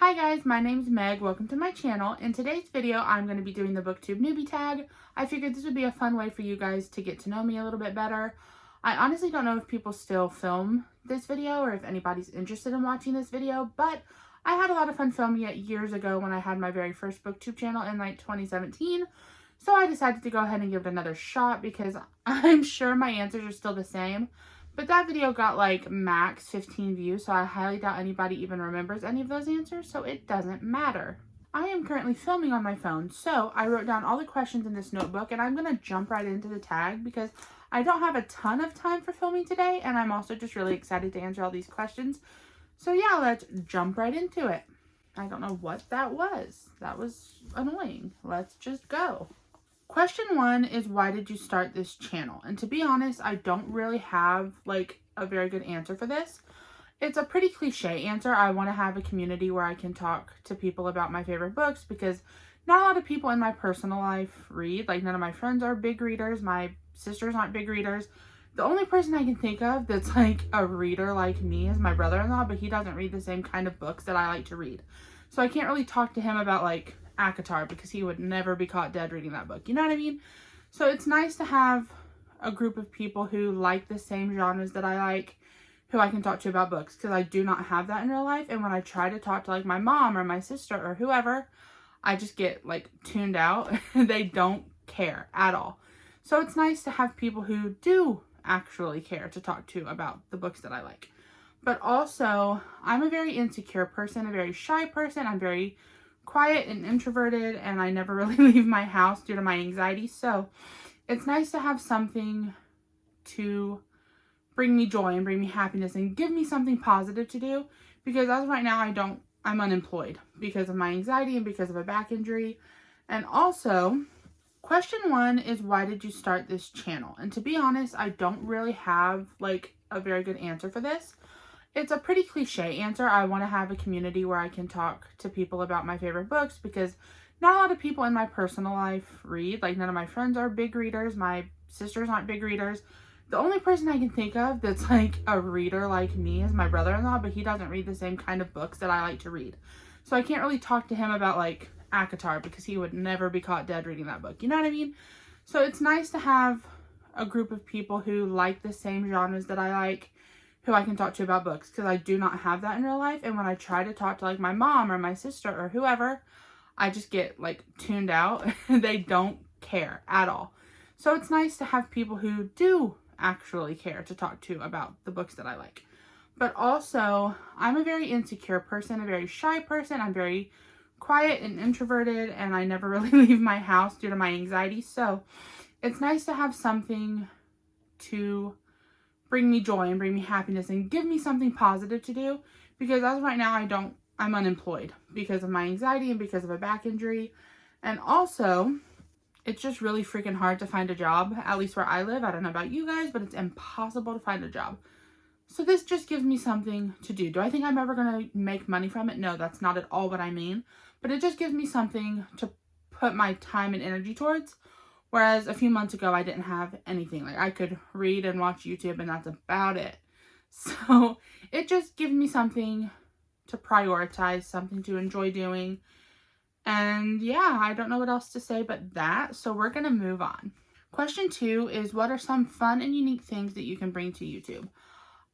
Hi guys, my name's Meg. Welcome to my channel. In today's video, I'm going to be doing the booktube newbie tag. I figured this would be a fun way for you guys to get to know me a little bit better. I honestly don't know if people still film this video or if anybody's interested in watching this video, but I had a lot of fun filming it years ago when I had my very first booktube channel in like 2017. So I decided to go ahead and give it another shot because I'm sure my answers are still the same. But that video got like max 15 views, so I highly doubt anybody even remembers any of those answers, so it doesn't matter. I am currently filming on my phone, so I wrote down all the questions in this notebook, and I'm going to jump right into the tag because I don't have a ton of time for filming today, and I'm also just really excited to answer all these questions. So yeah, let's jump right into it. I don't know what that was. That was annoying. Let's just go. Question 1 is, why did you start this channel? And to be honest, I don't really have like a very good answer for this. It's a pretty cliche answer. I want to have a community where I can talk to people about my favorite books because not a lot of people in my personal life read. Like, none of my friends are big readers. My sisters aren't big readers. The only person I can think of that's like a reader like me is my brother-in-law, but he doesn't read the same kind of books that I like to read. So I can't really talk to him about like taaaaaag because he would never be caught dead reading that book. You know what I mean? So it's nice to have a group of people who like the same genres that I like, who I can talk to about books, because I do not have that in real life. And when I try to talk to like my mom or my sister or whoever, I just get like tuned out. They don't care at all. So it's nice to have people who do actually care to talk to about the books that I like. But also, I'm a very insecure person, a very shy person. I'm very quiet and introverted, and I never really leave my house due to my anxiety. So it's nice to have something to bring me joy and bring me happiness and give me something positive to do, because as of right now, I'm unemployed because of my anxiety and because of a back injury. And also, question 1 is, why did you start this channel? And to be honest, I don't really have like a very good answer for this. It's a pretty cliche answer. I want to have a community where I can talk to people about my favorite books because not a lot of people in my personal life read. Like, none of my friends are big readers. My sisters aren't big readers. The only person I can think of that's like a reader like me is my brother-in-law, but he doesn't read the same kind of books that I like to read. So I can't really talk to him about like taaaaaag because he would never be caught dead reading that book. You know what I mean? So it's nice to have a group of people who like the same genres that I like, who I can talk to about books, because I do not have that in real life. And when I try to talk to like my mom or my sister or whoever, I just get like tuned out. They don't care at all. So it's nice to have people who do actually care to talk to about the books that I like. But also, I'm a very insecure person, a very shy person. I'm very quiet and introverted, and I never really leave my house due to my anxiety. So it's nice to have something to bring me joy and bring me happiness and give me something positive to do, because as of right now, I'm unemployed because of my anxiety and because of a back injury. And also, it's just really freaking hard to find a job, at least where I live. I don't know about you guys, but it's impossible to find a job. So this just gives me something to do. Do I think I'm ever going to make money from it? No, that's not at all what I mean. But it just gives me something to put my time and energy towards. Whereas a few months ago, I didn't have anything. Like, I could read and watch YouTube, and that's about it. So it just gives me something to prioritize, something to enjoy doing. And yeah, I don't know what else to say but that. So we're going to move on. Question 2 is, what are some fun and unique things that you can bring to YouTube?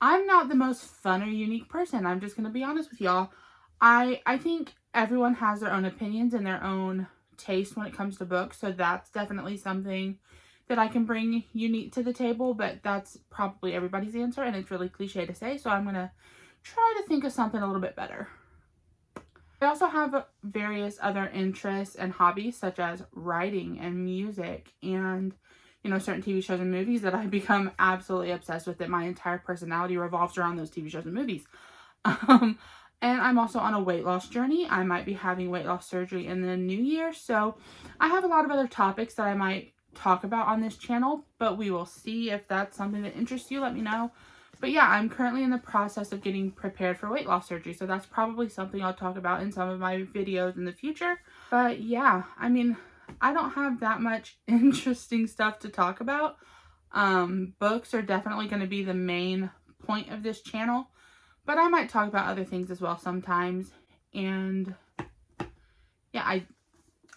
I'm not the most fun or unique person. I'm just going to be honest with y'all. I think everyone has their own opinions and their own taste when it comes to books, so that's definitely something that I can bring unique to the table, but that's probably everybody's answer, and it's really cliche to say, so I'm gonna try to think of something a little bit better. I also have various other interests and hobbies, such as writing and music and, you know, certain TV shows and movies that I've become absolutely obsessed with, that my entire personality revolves around those TV shows and movies. And I'm also on a weight loss journey. I might be having weight loss surgery in the new year. So I have a lot of other topics that I might talk about on this channel, but we will see. If that's something that interests you, let me know. But yeah, I'm currently in the process of getting prepared for weight loss surgery. So that's probably something I'll talk about in some of my videos in the future. But yeah, I mean, I don't have that much interesting stuff to talk about. Books are definitely going to be the main point of this channel. But I might talk about other things as well sometimes. And yeah,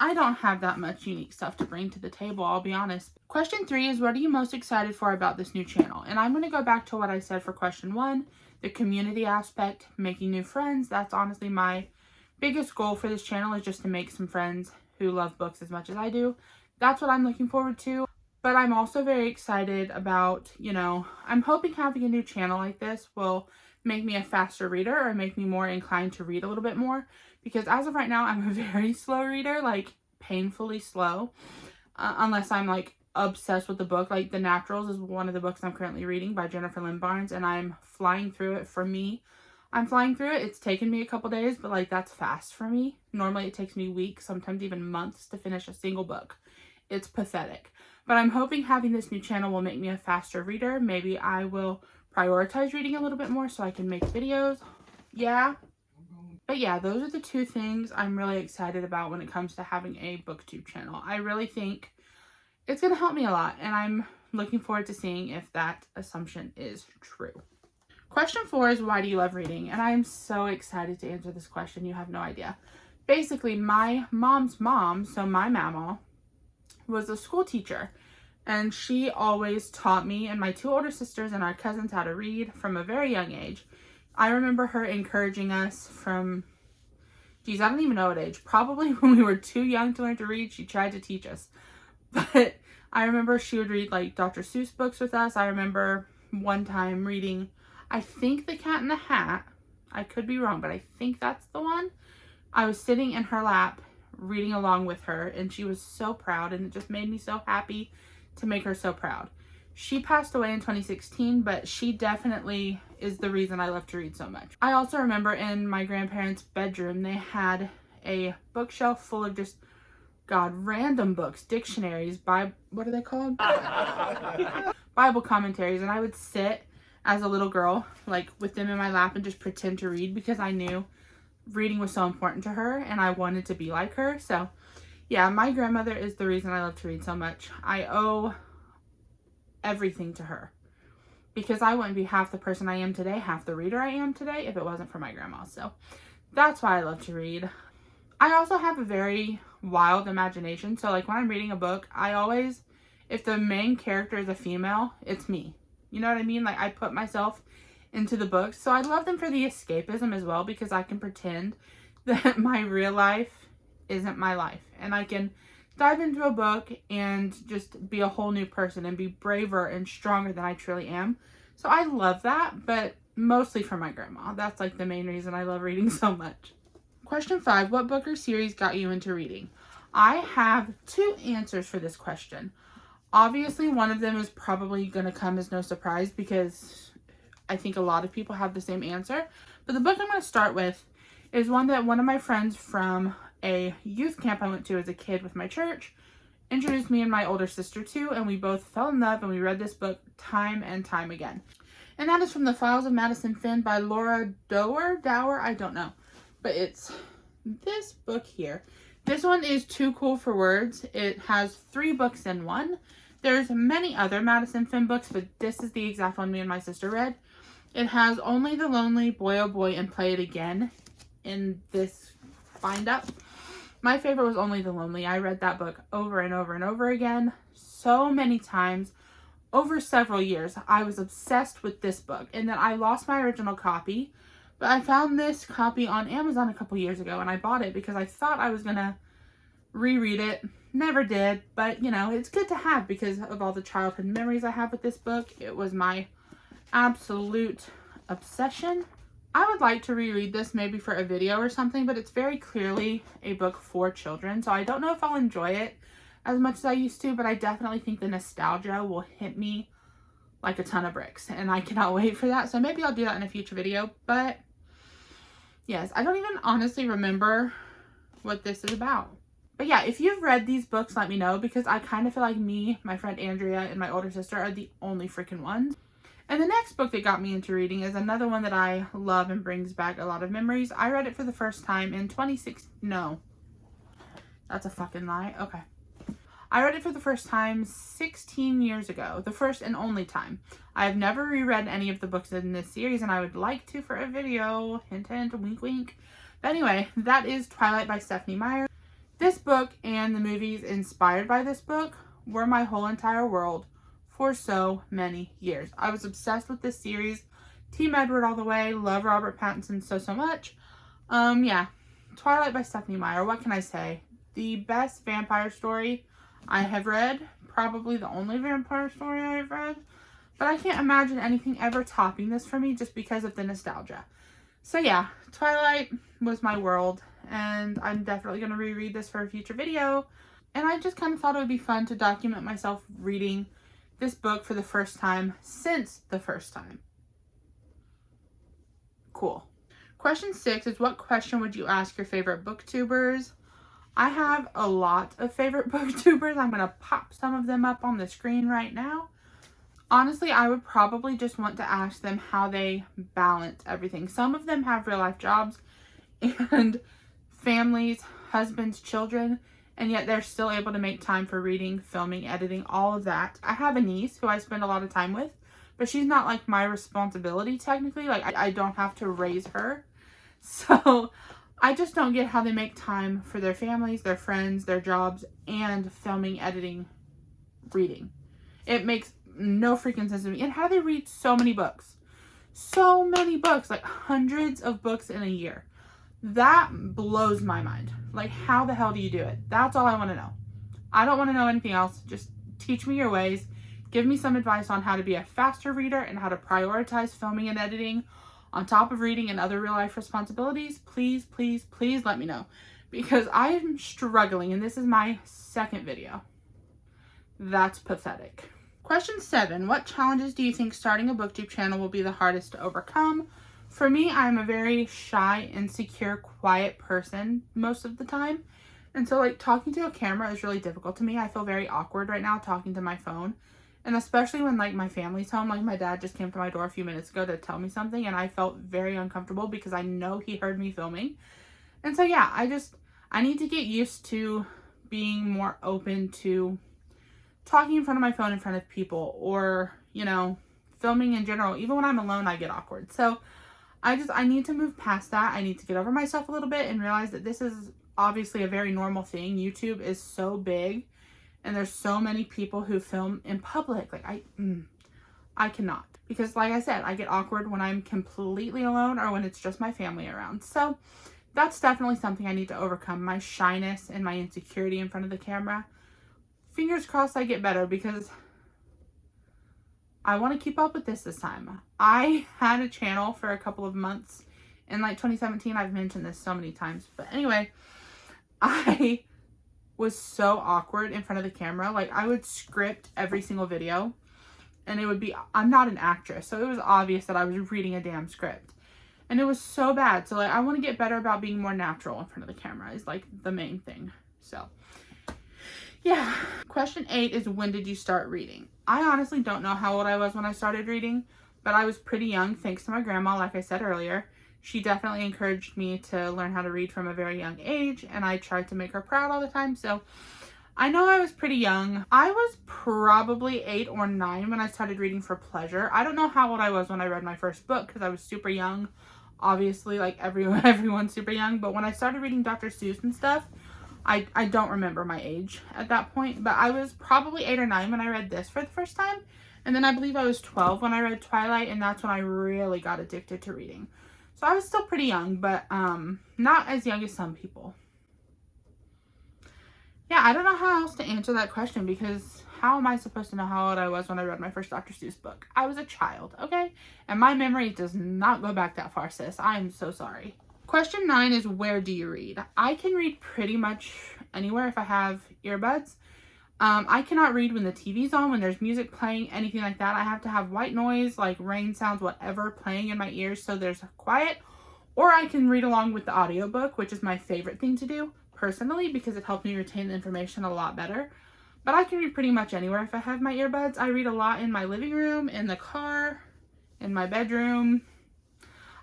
I don't have that much unique stuff to bring to the table, I'll be honest. Question 3 is, what are you most excited for about this new channel? And I'm going to go back to what I said for question 1, the community aspect, making new friends. That's honestly my biggest goal for this channel, is just to make some friends who love books as much as I do. That's what I'm looking forward to. But I'm also very excited about, I'm hoping having a new channel like this will make me a faster reader or make me more inclined to read a little bit more. Because as of right now, I'm a very slow reader, like painfully slow. Unless I'm like obsessed with the book. Like The Naturals is one of the books I'm currently reading by Jennifer Lynn Barnes, and I'm flying through it. For me, I'm flying through it. It's taken me a couple days, but like that's fast for me. Normally it takes me weeks, sometimes even months to finish a single book. It's pathetic. But I'm hoping having this new channel will make me a faster reader. Maybe I will prioritize reading a little bit more so I can make videos. Yeah. But yeah, those are the 2 things I'm really excited about when it comes to having a booktube channel. I really think it's going to help me a lot, and I'm looking forward to seeing if that assumption is true. Question 4 is, why do you love reading? And I'm so excited to answer this question. You have no idea. Basically, my mom's mom, so my mama, was a school teacher, and she always taught me and my 2 older sisters and our cousins how to read from a very young age. I remember her encouraging us from, geez, I don't even know what age. Probably when we were too young to learn to read, she tried to teach us. But I remember she would read like Dr. Seuss books with us. I remember one time reading, I think The Cat in the Hat. I could be wrong, but I think that's the one. I was sitting in her lap reading along with her, and she was so proud, and it just made me so happy to make her so proud. She passed away in 2016, but she definitely is the reason I love to read so much. I also remember in my grandparents' bedroom, they had a bookshelf full of just, random books, dictionaries, what are they called? Bible commentaries, and I would sit as a little girl, like with them in my lap, and just pretend to read because I knew reading was so important to her and I wanted to be like her. So yeah, my grandmother is the reason I love to read so much. I owe everything to her, because I wouldn't be half the person I am today, half the reader I am today, if it wasn't for my grandma. So that's why I love to read. I also have a very wild imagination. So like when I'm reading a book, I always, if the main character is a female, it's me. You know what I mean? Like I put myself into the books. So I love them for the escapism as well, because I can pretend that my real life isn't my life, and I can dive into a book and just be a whole new person and be braver and stronger than I truly am. So I love that, but mostly for my grandma. That's like the main reason I love reading so much. Question 5, what book or series got you into reading? I have 2 answers for this question. Obviously, one of them is probably going to come as no surprise, because I think a lot of people have the same answer. But the book I'm going to start with is one that one of my friends from a youth camp I went to as a kid with my church introduced me and my older sister to, and we both fell in love, and we read this book time and time again. And that is From the Files of Madison Finn by Laura Dower, I don't know. But it's this book here. This one is too cool for words. It has 3 books in one. There's many other Madison Finn books, but this is the exact one me and my sister read. It has Only the Lonely, Boy Oh Boy, and Play It Again in this bind-up. My favorite was Only the Lonely. I read that book over and over and over again so many times over several years. I was obsessed with this book, and then I lost my original copy, but I found this copy on Amazon a couple years ago, and I bought it because I thought I was gonna reread it. Never did, but you know, it's good to have because of all the childhood memories I have with this book. It was my absolute obsession. I would like to reread this maybe for a video or something, but it's very clearly a book for children, so I don't know if I'll enjoy it as much as I used to, but I definitely think the nostalgia will hit me like a ton of bricks, and I cannot wait for that. So maybe I'll do that in a future video. But yes, I don't even honestly remember what this is about. But yeah, if you've read these books, let me know, because I kind of feel like me, my friend Andrea, and my older sister are the only freaking ones. And the next book that got me into reading is another one that I love and brings back a lot of memories. I read it for the first time in 2016. No, that's a fucking lie. Okay. I read it for the first time 16 years ago, the first and only time. I have never reread any of the books in this series, and I would like to for a video. Hint, hint, wink, wink. But anyway, that is Twilight by Stephenie Meyer. This book and the movies inspired by this book were my whole entire world for so many years. I was obsessed with this series. Team Edward all the way. Love Robert Pattinson so much. Yeah. Twilight by Stephenie Meyer. What can I say? The best vampire story I have read. Probably the only vampire story I have read. But I can't imagine anything ever topping this for me just because of the nostalgia. So yeah, Twilight was my world. And I'm definitely going to reread this for a future video. And I just kind of thought it would be fun to document myself reading this book for the first time since the first time. Cool. Question 6 is, what question would you ask your favorite booktubers? I have a lot of favorite booktubers. I'm going to pop some of them up on the screen right now. Honestly, I would probably just want to ask them how they balance everything. Some of them have real life jobs and families, husbands, children, and yet they're still able to make time for reading, filming, editing, all of that. I have a niece who I spend a lot of time with, but she's not like my responsibility technically. Like I don't have to raise her. So I just don't get how they make time for their families, their friends, their jobs, and filming, editing, reading. It makes no freaking sense to me. And how do they read so many books? So many books, like hundreds of books in a year. That blows my mind. Like, how the hell do you do it? That's all I want to know. I don't want to know anything else. Just teach me your ways. Give me some advice on how to be a faster reader and how to prioritize filming and editing on top of reading and other real life responsibilities. Please, please, please let me know. Because I am struggling and this is my second video. That's pathetic. Question 7. What challenges do you think starting a booktube channel will be the hardest to overcome? For me, I'm a very shy, insecure, quiet person most of the time. And so like talking to a camera is really difficult to me. I feel very awkward right now talking to my phone. And especially when like my family's home, like my dad just came to my door a few minutes ago to tell me something and I felt very uncomfortable because I know he heard me filming. And so yeah, I need to get used to being more open to talking in front of my phone in front of people or, you know, filming in general. Even when I'm alone, I get awkward. So I need to move past that. I need to get over myself a little bit and realize that this is obviously a very normal thing. YouTube is so big and there's so many people who film in public. Like I cannot, because like I said, I get awkward when I'm completely alone or when it's just my family around. So that's definitely something I need to overcome, my shyness and my insecurity in front of the camera. Fingers crossed I get better because I want to keep up with this time. I had a channel for a couple of months in like 2017. I've mentioned this so many times. But anyway, I was so awkward in front of the camera. Like I would script every single video and it would be, I'm not an actress. So it was obvious that I was reading a damn script. And it was so bad. So like I want to get better about being more natural in front of the camera is like the main thing. So yeah. Question 8 is, when did you start reading? I honestly don't know how old I was when I started reading, but I was pretty young thanks to my grandma, like I said earlier. She definitely encouraged me to learn how to read from a very young age, and I tried to make her proud all the time. So I know I was pretty young. I was probably 8 or 9 when I started reading for pleasure. I don't know how old I was when I read my first book because I was super young. Obviously, like everyone's super young, but when I started reading Dr. Seuss and stuff, I don't remember my age at that point, but I was probably 8 or 9 when I read this for the first time. And then I believe I was 12 when I read Twilight, and that's when I really got addicted to reading. So I was still pretty young, but not as young as some people. Yeah, I don't know how else to answer that question because how am I supposed to know how old I was when I read my first Dr. Seuss book? I was a child, okay? And my memory does not go back that far, sis. I am so sorry. Question 9 is, where do you read? I can read pretty much anywhere if I have earbuds. I cannot read when the TV's on, when there's music playing, anything like that. I have to have white noise, like rain sounds, whatever, playing in my ears so there's quiet. Or I can read along with the audiobook, which is my favorite thing to do personally because it helps me retain the information a lot better. But I can read pretty much anywhere if I have my earbuds. I read a lot in my living room, in the car, in my bedroom.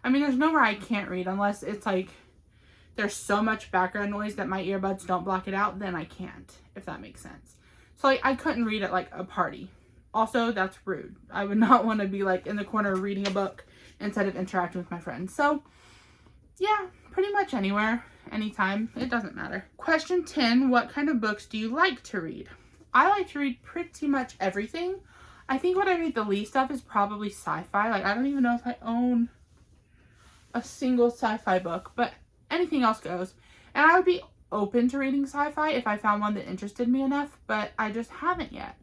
I mean, there's nowhere I can't read unless it's like there's so much background noise that my earbuds don't block it out, then I can't, if that makes sense. So like I couldn't read at like a party. Also, that's rude. I would not want to be like in the corner reading a book instead of interacting with my friends. So yeah, pretty much anywhere, anytime. It doesn't matter. Question 10, what kind of books do you like to read? I like to read pretty much everything. I think what I read the least of is probably sci-fi. Like, I don't even know if I own a single sci-fi book, but anything else goes. And I would be open to reading sci-fi if I found one that interested me enough, but I just haven't yet.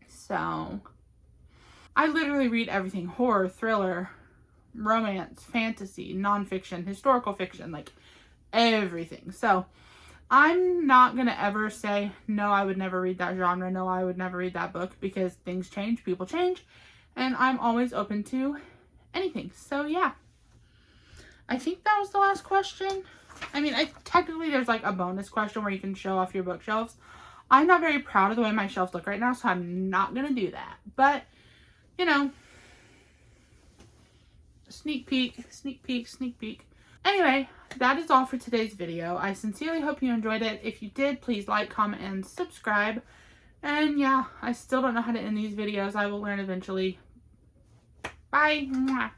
So, I literally read everything. Horror, thriller, romance, fantasy, nonfiction, historical fiction, like everything. So, I'm not going to ever say, no, I would never read that genre. No, I would never read that book, because things change, people change, and I'm always open to anything. So, yeah. I think that was the last question. I mean, technically there's like a bonus question where you can show off your bookshelves. I'm not very proud of the way my shelves look right now, so I'm not going to do that. But, you know, sneak peek, sneak peek, sneak peek. Anyway, that is all for today's video. I sincerely hope you enjoyed it. If you did, please like, comment, and subscribe. And yeah, I still don't know how to end these videos. I will learn eventually. Bye. Mwah.